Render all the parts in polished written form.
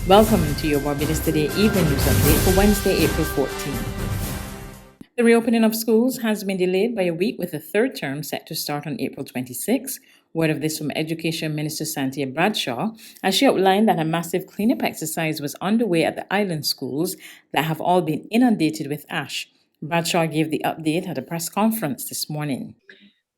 Welcome to your Barbados Today Evening News Update for Wednesday, April 14. The reopening of schools has been delayed by a week with the third term set to start on April 26. Word of this from Education Minister Santia Bradshaw, as she outlined that a massive cleanup exercise was underway at the island schools that have all been inundated with ash. Bradshaw gave the update at a press conference this morning.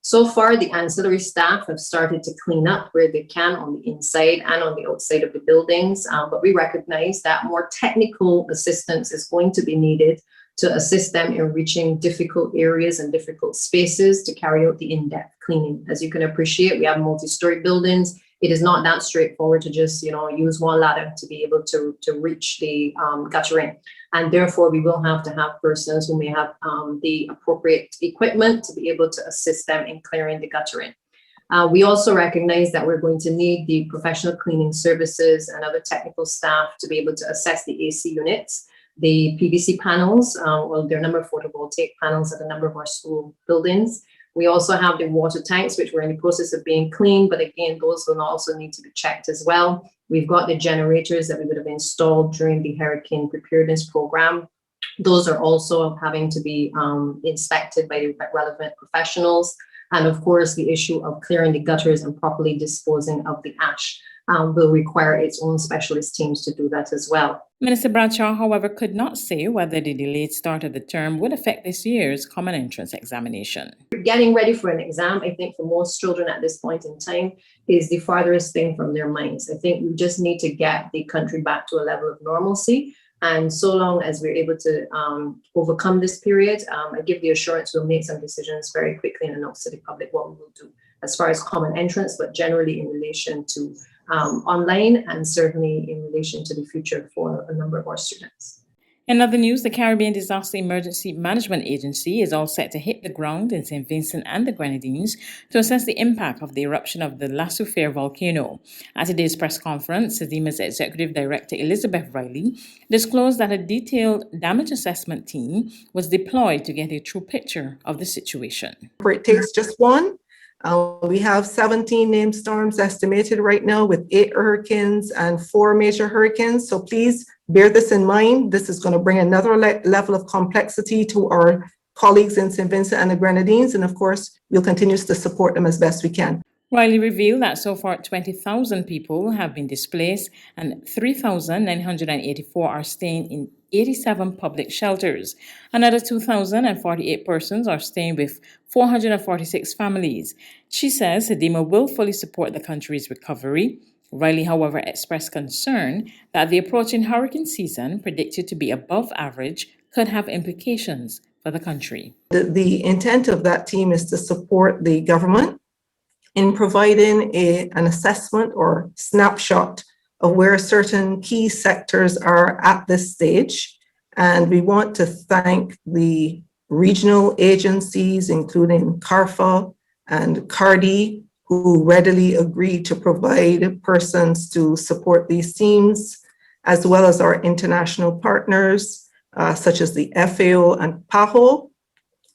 So far, the ancillary staff have started to clean up where they can on the inside and on the outside of the buildings, but we recognize that more technical assistance is going to be needed to assist them in reaching difficult areas and difficult spaces to carry out the in-depth cleaning. As you can appreciate, we have multi-story buildings. It is not that straightforward to just, use one ladder to be able to reach the guttering. And therefore, we will have to have persons who may have the appropriate equipment to be able to assist them in clearing the guttering. We also recognize that we're going to need the professional cleaning services and other technical staff to be able to assess the AC units, the PVC panels, there are a number of photovoltaic panels at a number of our school buildings. We also have the water tanks, which we're in the process of being cleaned, but again, those will also need to be checked as well. We've got the generators that we would have installed during the hurricane preparedness program. Those are also having to be inspected by the relevant professionals. And of course, the issue of clearing the gutters and properly disposing of the ash will require its own specialist teams to do that as well. Minister Bradshaw, however, could not say whether the delayed start of the term would affect this year's common entrance examination. Getting ready for an exam, I think for most children at this point in time, is the farthest thing from their minds. I think we just need to get the country back to a level of normalcy. And so long as we're able to overcome this period, I give the assurance we'll make some decisions very quickly and announce to the public what we will do as far as common entrance, but generally in relation to online and certainly in relation to the future for a number of our students. In other news, the Caribbean Disaster Emergency Management Agency is all set to hit the ground in St Vincent and the Grenadines to assess the impact of the eruption of the La Soufrière volcano. At today's press conference, CDEMA's Executive Director Elizabeth Riley disclosed that a detailed damage assessment team was deployed to get a true picture of the situation. It takes just one. We have 17 named storms estimated right now with 8 hurricanes and 4 major hurricanes. So please bear this in mind. This is going to bring another level of complexity to our colleagues in St Vincent and the Grenadines. And of course, we'll continue to support them as best we can. Riley revealed that so far 20,000 people have been displaced and 3,984 are staying in 87 public shelters. Another 2,048 persons are staying with 446 families. She says CDEMA will fully support the country's recovery. Riley, however, expressed concern that the approaching hurricane season, predicted to be above average, could have implications for the country. The intent of that team is to support the government in providing an assessment or snapshot of where certain key sectors are at this stage. And we want to thank the regional agencies, including CARFA and CARDI, who readily agreed to provide persons to support these teams, as well as our international partners, such as the FAO and PAHO,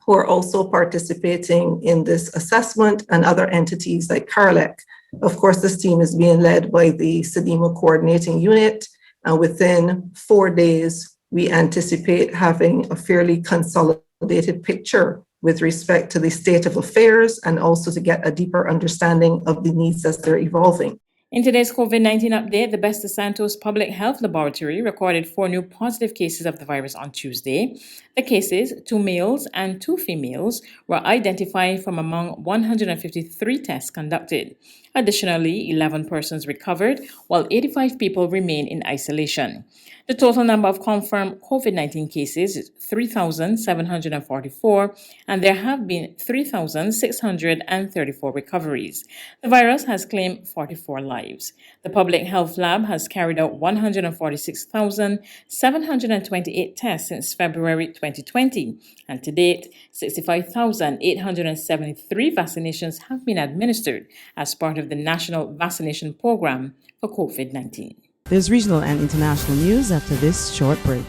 who are also participating in this assessment, and other entities like CARLEC. Of course, this team is being led by the CDEMA coordinating unit, and within 4 days, we anticipate having a fairly consolidated picture with respect to the state of affairs and also to get a deeper understanding of the needs as they're evolving. In today's COVID-19 update, the Best Santos Public Health Laboratory recorded 4 new positive cases of the virus on Tuesday. The cases, 2 males and 2 females, were identified from among 153 tests conducted. Additionally, 11 persons recovered, while 85 people remain in isolation. The total number of confirmed COVID-19 cases is 3,744, and there have been 3,634 recoveries. The virus has claimed 44 lives. The Public Health Lab has carried out 146,728 tests since February 2020, and to date, 65,873 vaccinations have been administered as part of the National Vaccination Program for COVID-19. There's regional and international news after this short break.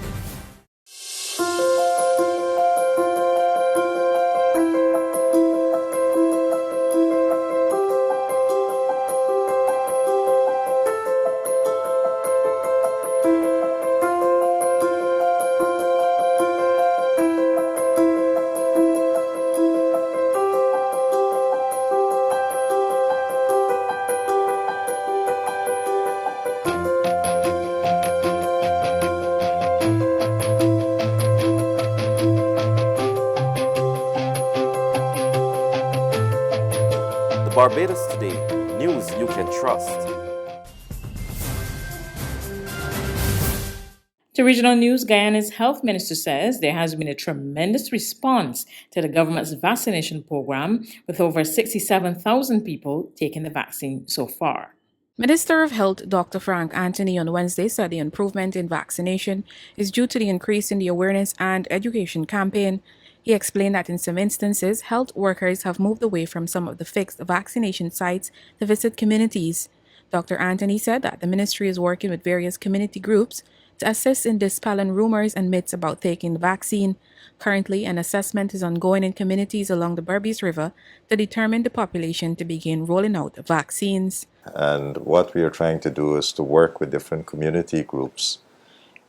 Barbados Today, news you can trust. To regional news, Guyana's health minister says there has been a tremendous response to the government's vaccination program, with over 67,000 people taking the vaccine so far. Minister of Health Dr. Frank Anthony on Wednesday said the improvement in vaccination is due to the increase in the awareness and education campaign. He explained that in some instances, health workers have moved away from some of the fixed vaccination sites to visit communities. Dr. Anthony said that the ministry is working with various community groups to assist in dispelling rumors and myths about taking the vaccine. Currently, an assessment is ongoing in communities along the Barbados River to determine the population to begin rolling out the vaccines. And what we are trying to do is to work with different community groups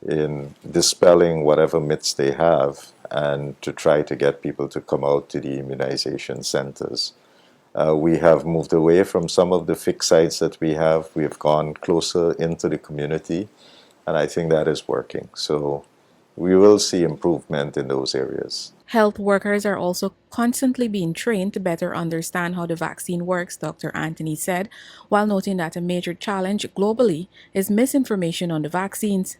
in dispelling whatever myths they have and to try to get people to come out to the immunization centers. We have moved away from some of the fixed sites that we have. We have gone closer into the community, and I think that is working. So we will see improvement in those areas. Health workers are also constantly being trained to better understand how the vaccine works, Dr. Anthony said, while noting that a major challenge globally is misinformation on the vaccines.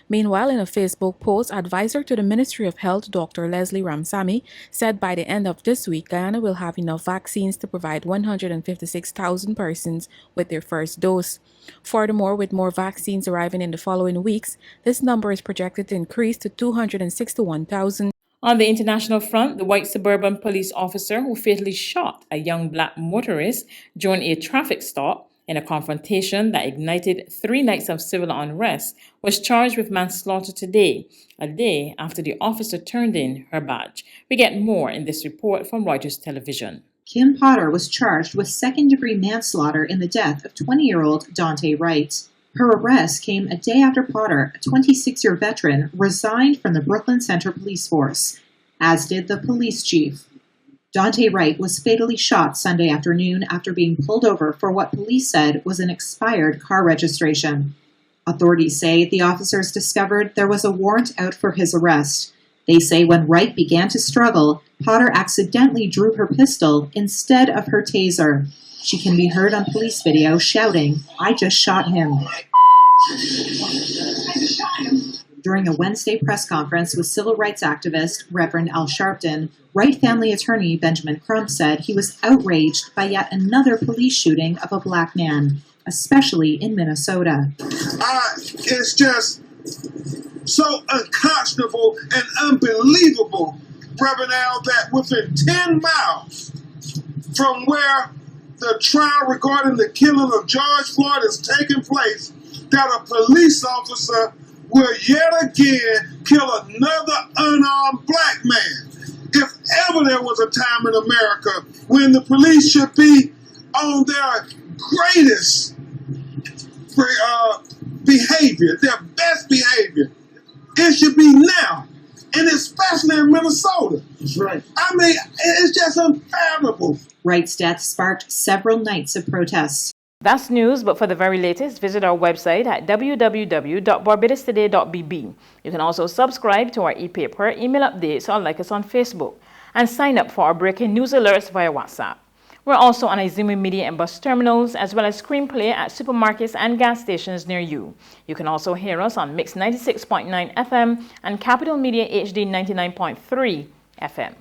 Meanwhile, in a Facebook post, advisor to the Ministry of Health, Dr. Leslie Ramsamy, said by the end of this week, Guyana will have enough vaccines to provide 156,000 persons with their first dose. Furthermore, with more vaccines arriving in the following weeks, this number is projected to increase to 261,000. On the international front, the white suburban police officer who fatally shot a young black motorist during a traffic stop in a confrontation that ignited 3 nights of civil unrest was charged with manslaughter today, a day after the officer turned in her badge. We get more in this report from Reuters Television. Kim Potter was charged with second-degree manslaughter in the death of 20-year-old Dante Wright. Her arrest came a day after Potter, a 26-year veteran, resigned from the Brooklyn Center Police Force, as did the police chief. Dante Wright was fatally shot Sunday afternoon after being pulled over for what police said was an expired car registration. Authorities say the officers discovered there was a warrant out for his arrest. They say when Wright began to struggle, Potter accidentally drew her pistol instead of her taser. She can be heard on police video shouting, "I just shot him." During a Wednesday press conference with civil rights activist Reverend Al Sharpton, Wright family attorney Benjamin Crump said he was outraged by yet another police shooting of a black man, especially in Minnesota. It's just so unconscionable and unbelievable, Reverend Al, that within 10 miles from where the trial regarding the killing of George Floyd is taking place, that a police officer will yet again kill another unarmed black man. If ever there was a time in America when the police should be on their greatest behavior, their best behavior, it should be now, and especially in Minnesota. That's right. I mean, it's just unfathomable. Wright's death sparked several nights of protests. That's news, but for the very latest, visit our website at www.barbadostoday.bb. You can also subscribe to our e-paper, email updates, or like us on Facebook, and sign up for our breaking news alerts via WhatsApp. We're also on Izumi Media and bus terminals, as well as screenplay at supermarkets and gas stations near you. You can also hear us on Mix 96.9 FM and Capital Media HD 99.3 FM.